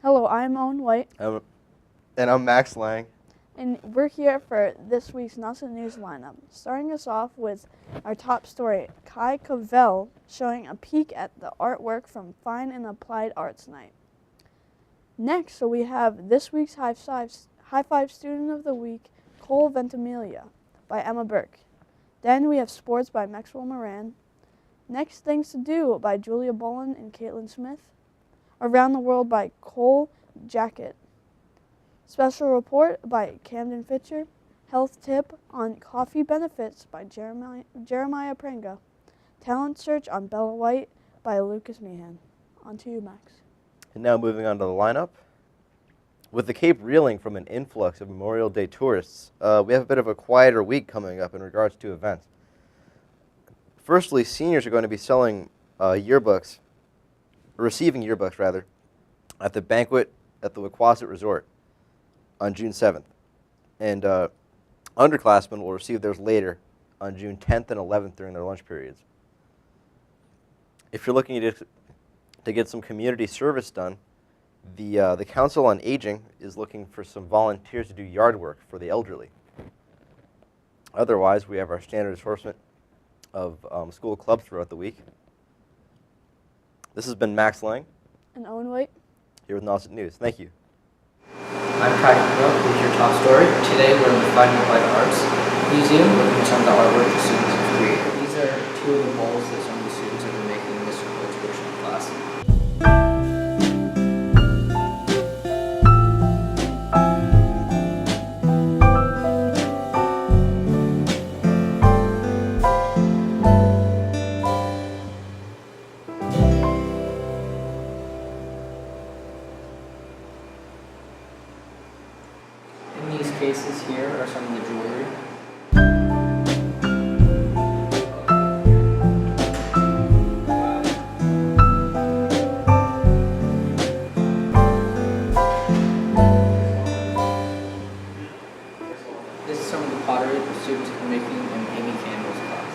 Hello, I'm Owen White, And I'm Max Lang. and we're here for this week's Nauset News lineup. Starting us off with our top story, Kai Cavell showing a peek at the artwork from Fine and Applied Arts Night. Next, we have this week's High Five Student of the Week, Cole Ventimiglia by Emma Burke. Then we have Sports by Maxwell Moran. Next Things to Do by Julia Bolin and Caitlin Smith. Around the World by Cole Jackett. Special Report by Camden Fitcher. Health Tip on Coffee Benefits by Jeremiah Pranga. Talent Search on Bella White by Lucas Meehan. On to you, Max. And now moving on to the lineup. With the Cape reeling from an influx of Memorial Day tourists, we have a bit of a quieter week coming up in regards to events. Firstly, seniors are going to be selling receiving yearbooks rather, at the banquet at the Wequassett Resort on June 7th. And underclassmen will receive theirs later on June 10th and 11th during their lunch periods. If you're looking to get some community service done, the Council on Aging is looking for some volunteers to do yard work for the elderly. Otherwise, we have our standard assortment of school clubs throughout the week. This has been Max Lang. And Owen White. Here with Nauset News. Thank you. I'm Kai Cavell with your top story. Today we're in the Fine and Applied Arts Museum looking at some of the artwork the students have created. These are two of the bowls that some of the students have been making in this exhibition class. In these cases here are some of the jewelry. This is some of the pottery the students have been making in Amy Campbell's class.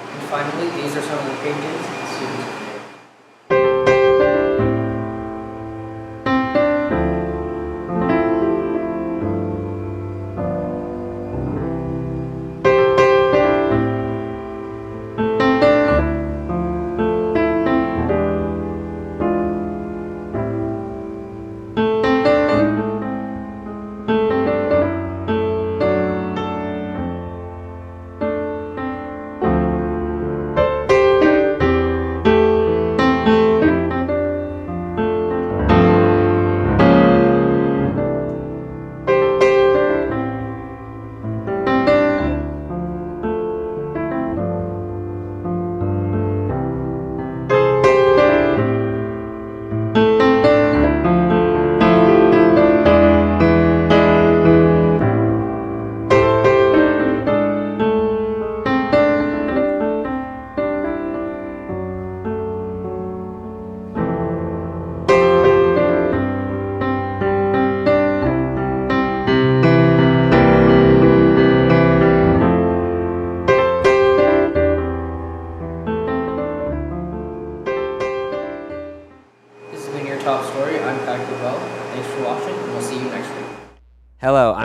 And finally, these are some of the paintings the students have made.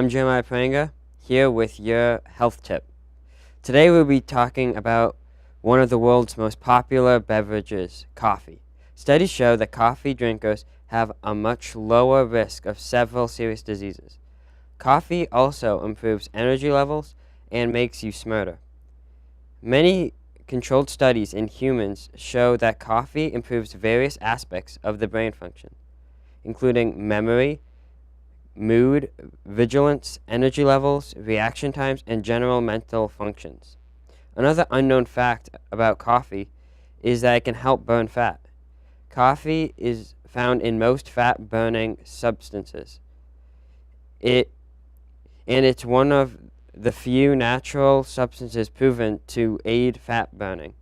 I'm Jeremiah Pranga, here with your health tip. Today we'll be talking about one of the world's most popular beverages, coffee. Studies show that coffee drinkers have a much lower risk of several serious diseases. Coffee also improves energy levels and makes you smarter. Many controlled studies in humans show that coffee improves various aspects of the brain function, including memory, mood, vigilance, energy levels, reaction times, and general mental functions. Another unknown fact about coffee is that it can help burn fat. Coffee is found in most fat-burning substances. It's one of the few natural substances proven to aid fat burning.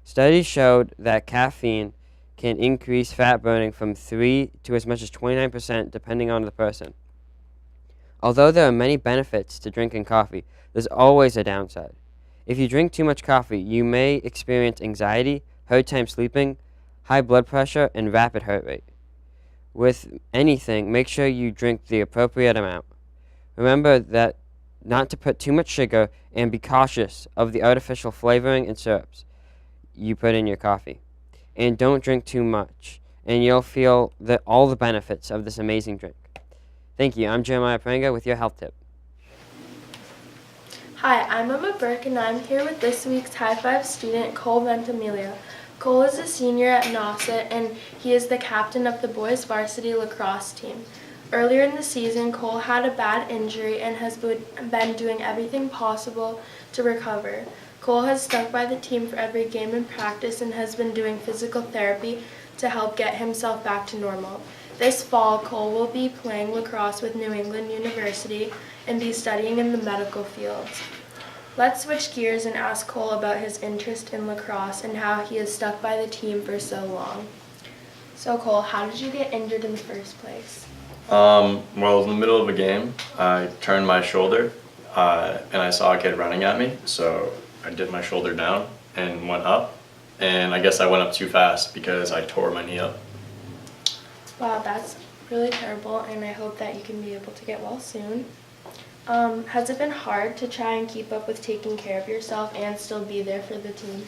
Studies showed that caffeine can increase fat burning from 3 to as much as 29% depending on the person. Although there are many benefits to drinking coffee, there's always a downside. If you drink too much coffee, you may experience anxiety, hard time sleeping, high blood pressure, and rapid heart rate. With anything, make sure you drink the appropriate amount. Remember that not to put too much sugar, and be cautious of the artificial flavoring and syrups you put in your coffee. And don't drink too much, and you'll feel all the benefits of this amazing drink. Thank you. I'm Jeremiah Pranga with your health tip. Hi, I'm Emma Burke, and I'm here with this week's High Five student, Cole Ventimiglia. Cole is a senior at Nauset, and he is the captain of the boys varsity lacrosse team. Earlier in the season, Cole had a bad injury and has been doing everything possible to recover. Cole has stuck by the team for every game and practice and has been doing physical therapy to help get himself back to normal. This fall, Cole will be playing lacrosse with New England University and be studying in the medical fields. Let's switch gears and ask Cole about his interest in lacrosse and how he has stuck by the team for so long. So Cole, how did you get injured in the first place? Well, I was in the middle of a game. I turned my shoulder and I saw a kid running at me, so I did my shoulder down and went up, and I guess I went up too fast because I tore my knee up. Wow, that's really terrible, and I hope that you can be able to get well soon. Has it been hard to try and keep up with taking care of yourself and still be there for the team?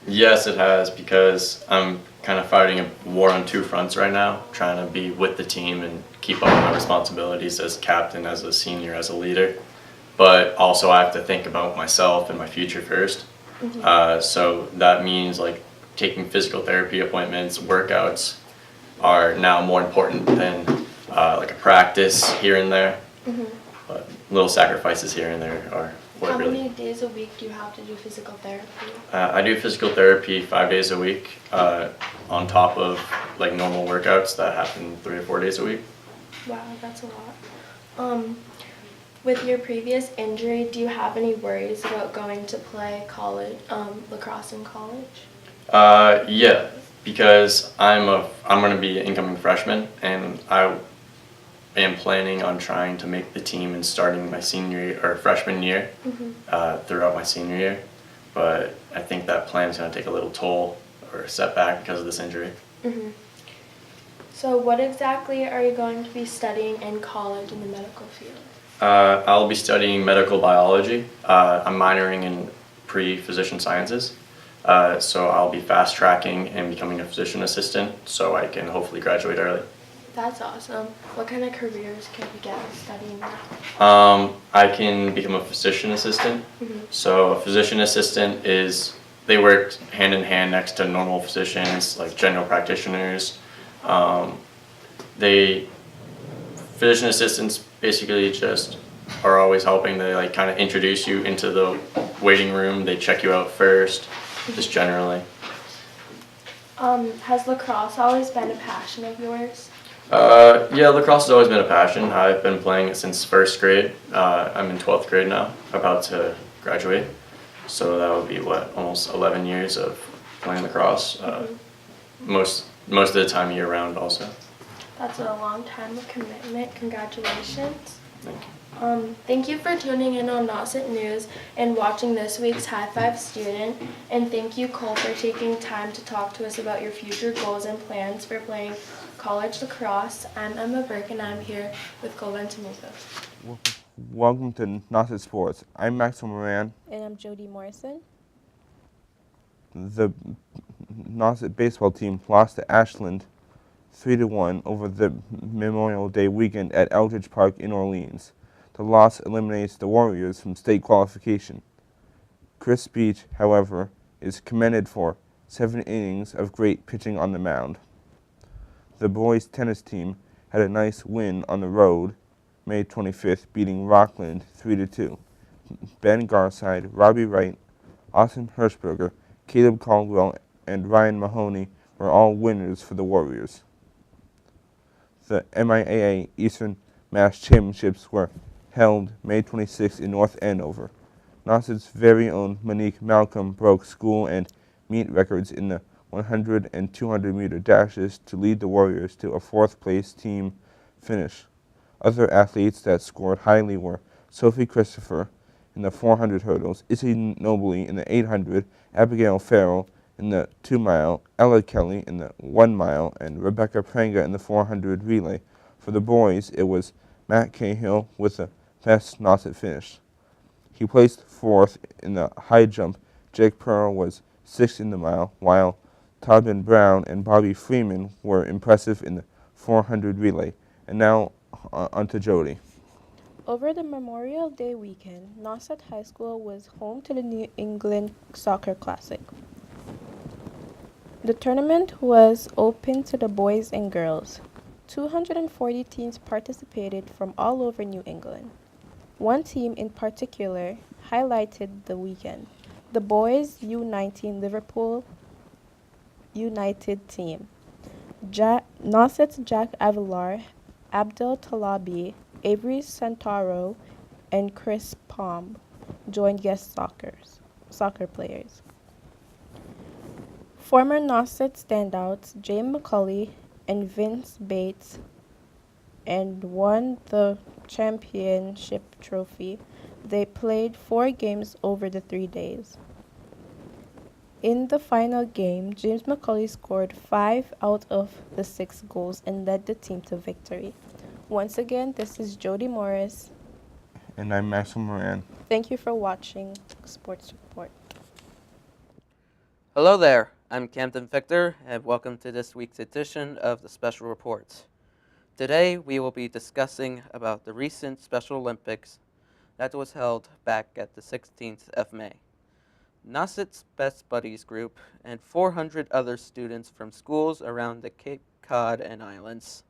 Yes, it has, because I'm kind of fighting a war on two fronts right now, trying to be with the team and keep up with my responsibilities as captain, as a senior, as a leader. But also I have to think about myself and my future first. So that means like taking physical therapy appointments, workouts are now more important than like a practice here and there. But little sacrifices here and there are what How really. many days a week do you have to do physical therapy? I do physical therapy 5 days a week on top of like normal workouts that happen 3 or 4 days a week. Wow, that's a lot. With your previous injury, do you have any worries about going to play college, lacrosse in college? Yeah, because I'm going to be an incoming freshman, and I am planning on trying to make the team and starting my senior or freshman year throughout my senior year. But I think that plan is going to take a little toll or a setback because of this injury. So what exactly are you going to be studying in college in the medical field? I'll be studying medical biology. I'm minoring in pre-physician sciences. So I'll be fast tracking and becoming a physician assistant so I can hopefully graduate early. That's awesome. What kind of careers can you get studying that? I can become a physician assistant. So a physician assistant is, they work hand in hand next to normal physicians, like general practitioners. Physician assistants basically just are always helping. They like kind of introduce you into the waiting room. They check you out first, just generally. Has lacrosse always been a passion of yours? Yeah, lacrosse has always been a passion. I've been playing it since first grade. I'm in 12th grade now, about to graduate. So that would be almost 11 years of playing lacrosse. Most of the time year round also. That's a long time of commitment. Congratulations. Thank you. Thank you for tuning in on Nauset News and watching this week's High Five Student. And thank you, Cole, for taking time to talk to us about your future goals and plans for playing College Lacrosse. I'm Emma Burke and I'm here with Cole Ventimiglia. Welcome to Nauset Sports. I'm Maxwell Moran. And I'm Jody Morrison. The Nauset baseball team lost to Ashland 3-1 over the Memorial Day weekend at Eldridge Park in Orleans. The loss eliminates the Warriors from state qualification. Chris Beach, however, is commended for 7 innings of great pitching on the mound. The boys' tennis team had a nice win on the road May 25th, beating Rockland 3-2. Ben Garside, Robbie Wright, Austin Hirschberger, Caleb Caldwell, and Ryan Mahoney were all winners for the Warriors. The MIAA Eastern Mass Championships were held May 26th in North Andover. Nauset's very own Monique Malcolm broke school and meet records in the 100 and 200 meter dashes to lead the Warriors to a 4th place team finish. Other athletes that scored highly were Sophie Christopher in the 400 hurdles, Izzy Nobley in the 800, Abigail Farrell in the 2 mile, Ella Kelly in the 1 mile, and Rebecca Pranga in the 400 relay. For the boys, it was Matt Cahill with the best Nauset finish. He placed 4th in the high jump. Jake Pearl was 6th in the mile, while Tobin Brown and Bobby Freeman were impressive in the 400 relay. And now on to Jody. Over the Memorial Day weekend, Nauset High School was home to the New England Soccer Classic. The tournament was open to the boys and girls. 240 teams participated from all over New England. One team in particular highlighted the weekend, the boys U19 Liverpool United team. Nauset's Jack Avilar, Abdel Talabi, Avery Santaro, and Chris Palm joined guest soccer players. Former Nauset standouts James McCulley and Vince Bates and won the championship trophy. They played 4 games over the 3 days. In the final game, James McCulley scored 5 out of the 6 goals and led the team to victory. Once again, this is Jody Morris. And I'm Maxwell Moran. Thank you for watching Sports Report. Hello there, I'm Camden Victor, and welcome to this week's edition of the Special Report. Today, we will be discussing about the recent Special Olympics that was held back at the 16th of May. Nauset's Best Buddies group and 400 other students from schools around the Cape Cod and Islands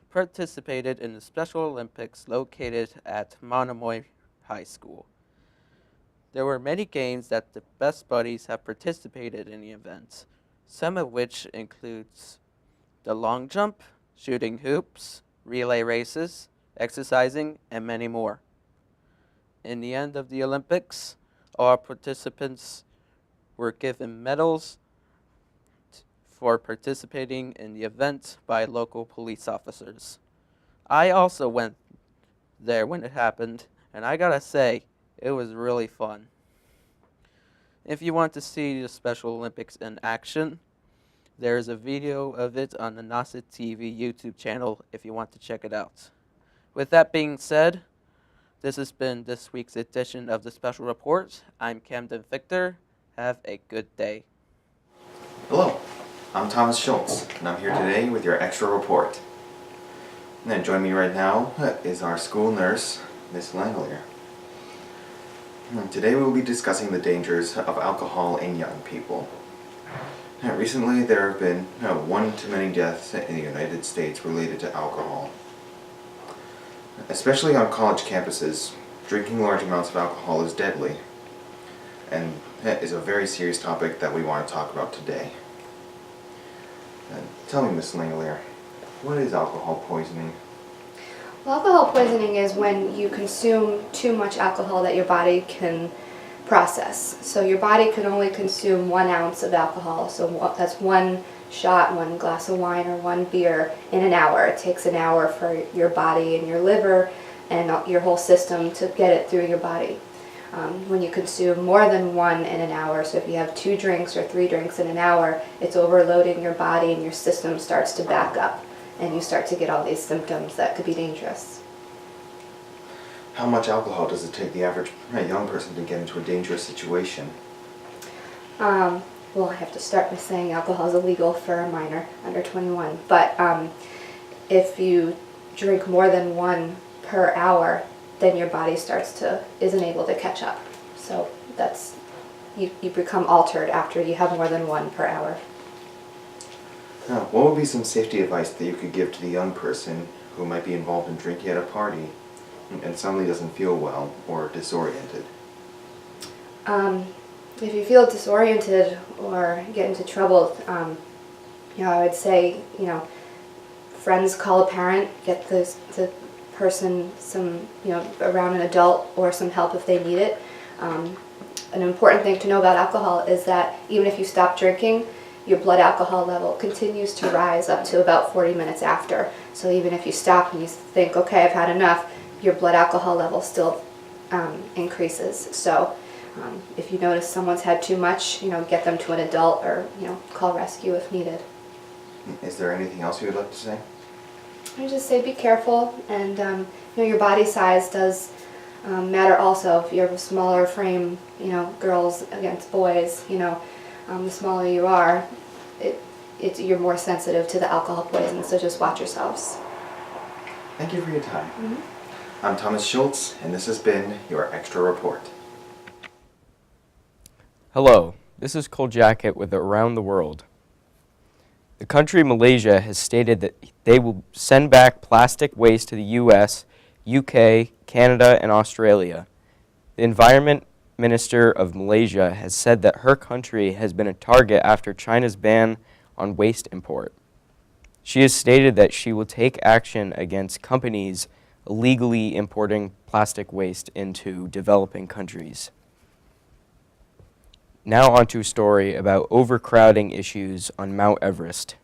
participated in the Special Olympics located at Monomoy High School. There were many games that the Best Buddies have participated in the event, some of which includes the long jump, shooting hoops, relay races, exercising, and many more. In the end of the Olympics, all participants were given medals for participating in the event by local police officers. I also went there when it happened, and I gotta say, it was really fun. If you want to see the Special Olympics in action, there is a video of it on the Nauset TV YouTube channel if you want to check it out. With that being said, this has been this week's edition of the Special Report. I'm Camden Victor. Have a good day. Hello, I'm Thomas Schultz, and I'm here today with your extra report. And then joining me right now is our school nurse, Miss Langolier. Today we will be discussing the dangers of alcohol in young people. Recently there have been 1 too many deaths in the United States related to alcohol. Especially on college campuses, drinking large amounts of alcohol is deadly, and that is a very serious topic that we want to talk about today. Tell me, Miss Langolier, what is alcohol poisoning? Well, alcohol poisoning is when you consume too much alcohol that your body can process. So your body can only consume 1 ounce of alcohol, so that's 1 shot, 1 glass of wine, or 1 beer in an hour. It takes an hour for your body and your liver and your whole system to get it through your body. When you consume more than one in an hour, so if you have 2 drinks or 3 drinks in an hour, it's overloading your body and your system starts to back up and you start to get all these symptoms that could be dangerous. How much alcohol does it take the average young person to get into a dangerous situation? Well, I have to start by saying alcohol is illegal for a minor under 21, but if you drink more than 1 per hour, then your body isn't able to catch up. So you become altered after you have more than 1 per hour. Now, what would be some safety advice that you could give to the young person who might be involved in drinking at a party and suddenly doesn't feel well or disoriented? If you feel disoriented or get into trouble, I would say, friends call a parent, get the person around an adult or some help if they need it. An important thing to know about alcohol is that even if you stop drinking, your blood alcohol level continues to rise up to about 40 minutes after. So even if you stop and you think, okay, I've had enough, your blood alcohol level still increases. So if you notice someone's had too much, get them to an adult or, call rescue if needed. Is there anything else you would like to say? I just say be careful, and your body size does matter also. If you have a smaller frame, girls against boys, the smaller you are, you're more sensitive to the alcohol poison, so just watch yourselves. Thank you for your time. I'm Thomas Schultz, and this has been your Extra Report. Hello, this is Cole Jacket with Around the World. The country Malaysia has stated that they will send back plastic waste to the US, UK, Canada, and Australia. The Environment Minister of Malaysia has said that her country has been a target after China's ban on waste import. She has stated that she will take action against companies illegally importing plastic waste into developing countries. Now onto a story about overcrowding issues on Mount Everest.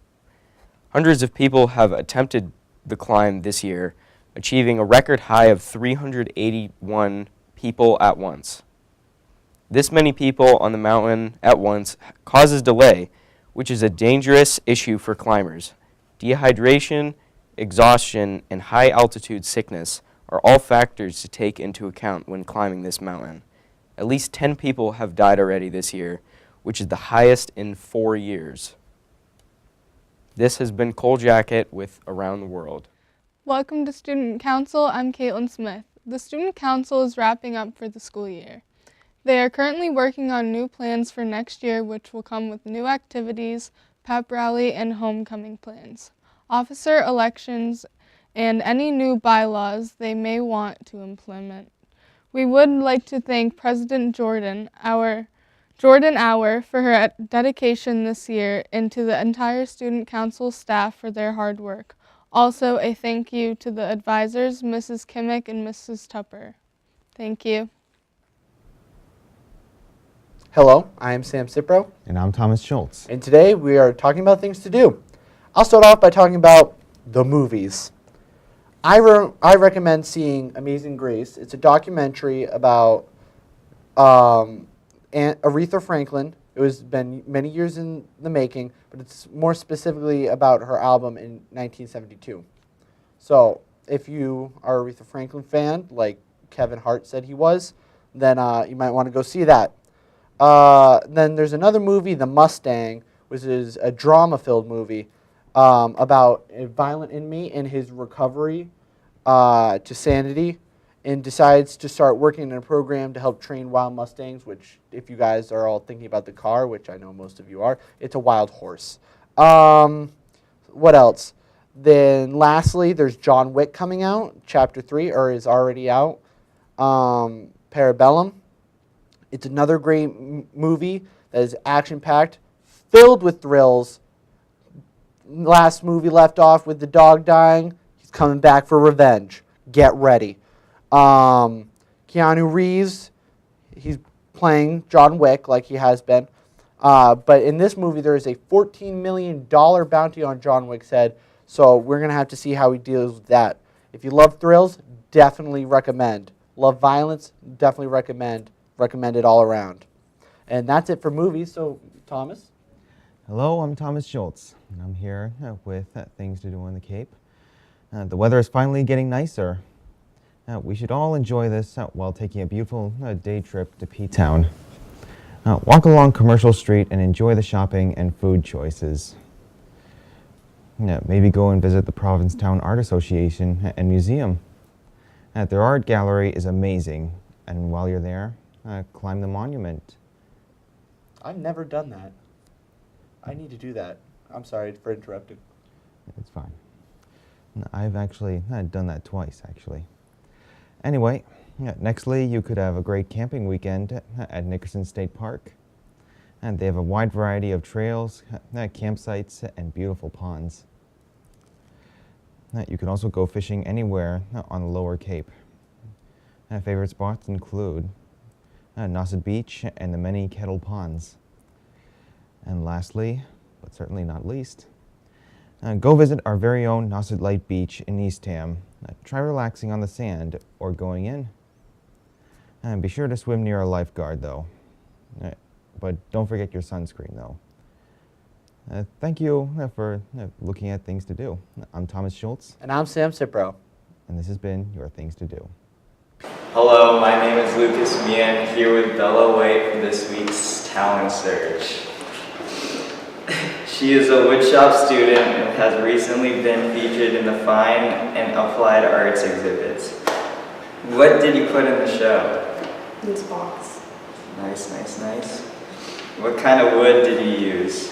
Hundreds of people have attempted the climb this year, achieving a record high of 381 people at once. This many people on the mountain at once causes delay, which is a dangerous issue for climbers. Dehydration, exhaustion, and high altitude sickness are all factors to take into account when climbing this mountain. At least 10 people have died already this year, which is the highest in 4 years. This has been Cole Jacket with Around the World. Welcome to Student Council. I'm Caitlin Smith. The Student Council is wrapping up for the school year. They are currently working on new plans for next year, which will come with new activities, pep rally, and homecoming plans, officer elections, and any new bylaws they may want to implement. We would like to thank President Jordan Hour, for her dedication this year, and to the entire Student Council staff for their hard work. Also, a thank you to the advisors, Mrs. Kimmick and Mrs. Tupper. Thank you. Hello, I am Sam Cipro. And I'm Thomas Schultz. And today we are talking about things to do. I'll start off by talking about the movies. I recommend seeing Amazing Grace. It's a documentary about Aretha Franklin. It was been many years in the making, but it's more specifically about her album in 1972. So if you are a Aretha Franklin fan, like Kevin Hart said he was, then you might want to go see that. Then there's another movie, The Mustang, which is a drama-filled movie about a violent inmate and his recovery to sanity, and decides to start working in a program to help train wild Mustangs, which, if you guys are all thinking about the car, which I know most of you are, it's a wild horse. What else? Then lastly, there's John Wick coming out, Chapter 3, or is already out, Parabellum. It's another great movie that is action-packed, filled with thrills. Last movie left off with the dog dying. He's coming back for revenge. Get ready. Keanu Reeves, he's playing John Wick like he has been. But in this movie, there is a $14 million bounty on John Wick's head, so we're going to have to see how he deals with that. If you love thrills, definitely recommend. Love violence, definitely recommend recommended all around. And that's it for movies. So, Thomas? Hello, I'm Thomas Schultz, and I'm here with things to do on the Cape. The weather is finally getting nicer. We should all enjoy this while taking a beautiful day trip to P-Town. Walk along Commercial Street and enjoy the shopping and food choices. Maybe go and visit the Provincetown Art Association and Museum. Their art gallery is amazing, and while you're there, climb the monument. I've never done that. I need to do that. I'm sorry for interrupting. It's fine. I've actually done that twice, actually. Anyway, nextly, you could have a great camping weekend at Nickerson State Park. And they have a wide variety of trails, campsites, and beautiful ponds. You can also go fishing anywhere on the Lower Cape. Favorite spots include Nauset Beach and the many kettle ponds. And lastly, but certainly not least, go visit our very own Nauset Light Beach in Eastham. Try relaxing on the sand or going in. And be sure to swim near a lifeguard, though. But don't forget your sunscreen, though. Thank you for looking at Things to Do. I'm Thomas Schultz. And I'm Sam Cipro. And this has been your Things to Do. Hello, my name is Lucas Mian, here with Bella White for this week's Talent Search. She is a woodshop student and has recently been featured in the Fine and Applied Arts exhibits. What did you put in the show? This box. Nice, nice, nice. What kind of wood did you use?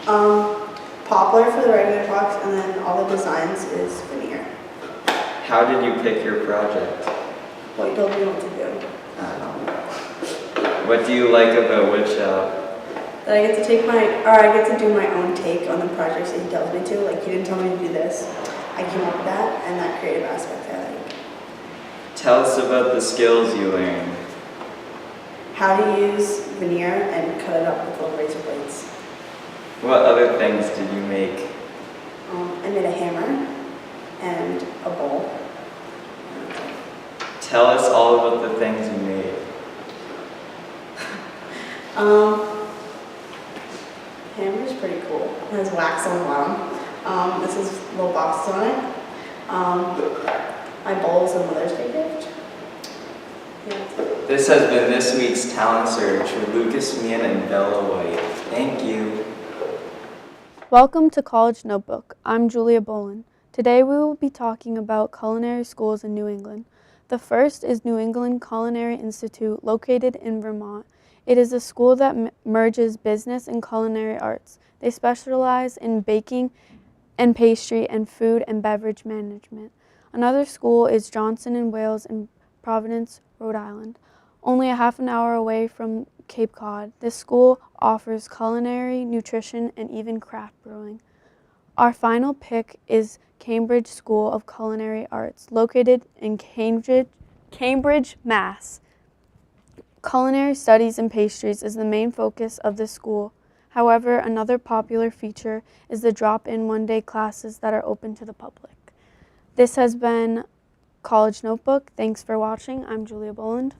Poplar for the regular box, and then all the designs is veneer. How did you pick your project? Well, you told me what to do. What do you like about woodshop? That I get to do my own take on the projects that he tells me to. Like, he didn't tell me to do this. I came up with that, and that creative aspect I like. Tell us about the skills you learned. How to use veneer and cut it up with little razor blades. What other things did you make? I made a hammer and a bowl. Tell us all about the things you made. Hammer's pretty cool. It has wax on the bottom. This is little boxes on it. My bowl's a Mother's Day gift. Yeah. This has been this week's Talent Search with Lucas Mian and Bella White. Thank you. Welcome to College Notebook. I'm Julia Bolin. Today we will be talking about culinary schools in New England. The first is New England Culinary Institute, located in Vermont. It is a school that merges business and culinary arts. They specialize in baking and pastry and food and beverage management. Another school is Johnson & Wales in Providence, Rhode Island, only a half an hour away from Cape Cod. This school offers culinary, nutrition, and even craft brewing. Our final pick is Cambridge School of Culinary Arts, located in Cambridge, Mass. Culinary studies and pastries is the main focus of this school. However, another popular feature is the drop-in one-day classes that are open to the public. This has been College Notebook. Thanks for watching. I'm Julia Boland.